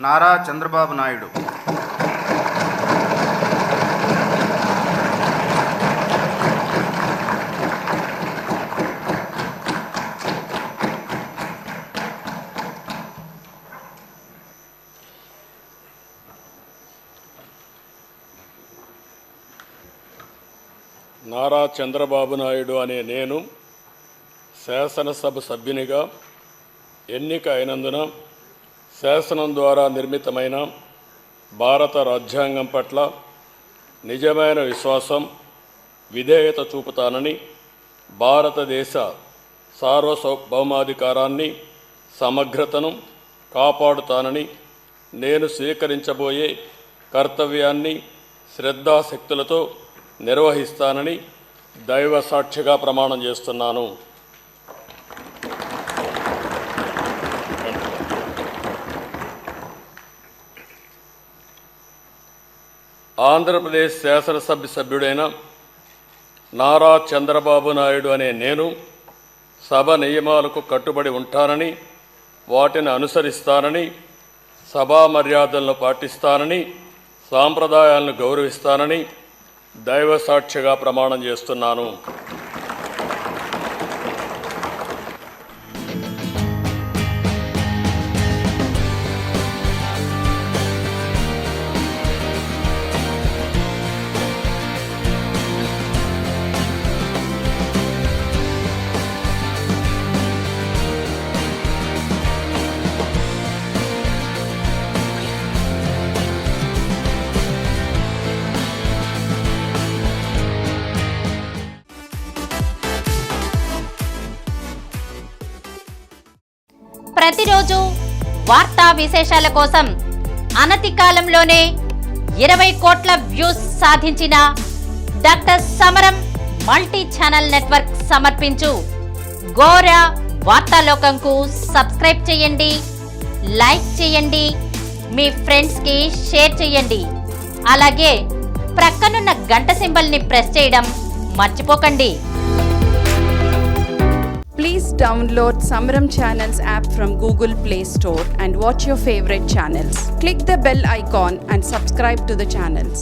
నారా చంద్రబాబు నాయుడు. నారా చంద్రబాబు నాయుడు అనే నేను శాసనసభ సభ్యునిగా ఎన్నిక అయినందున శాసనం ద్వారా నిర్మితమైన భారత రాజ్యాంగం పట్ల నిజమైన విశ్వాసం, విధేయత చూపుతానని, భారతదేశ సార్వభౌమాధికారాన్ని, సమగ్రతను కాపాడుతానని, నేను స్వీకరించబోయే కర్తవ్యాన్ని శ్రద్ధాశక్తులతో నిర్వహిస్తానని దైవ సాక్షిగా ప్రమాణం చేస్తున్నాను. ఆంధ్రప్రదేశ్ శాసనసభ సభ్యుడైన నారా చంద్రబాబు నాయుడు అనే నేను సభ నియమాలకు కట్టుబడి ఉంటానని, వాటిని అనుసరిస్తానని, సభా మర్యాదలను పాటిస్తానని, సాంప్రదాయాలను గౌరవిస్తానని దైవ సాక్షిగా ప్రమాణం చేస్తున్నాను. ప్రతిరోజు వార్తా విశేషాల కోసం అనతి కాలంలోనే 20 కోట్ల వ్యూస్ సాధించిన డాక్టర్ సమరం మల్టీ ఛానల్ నెట్వర్క్ సమర్పించు గోరా వార్తాలోకంకు సబ్స్క్రైబ్ చేయండి, లైక్ చేయండి, మీ ఫ్రెండ్స్కి షేర్ చేయండి. అలాగే ప్రక్కనున్న గంట సింబల్ని ప్రెస్ చేయడం మర్చిపోకండి. Please download Samaram Channels app from Google Play Store and watch your favorite channels. Click the bell icon and subscribe to the channels.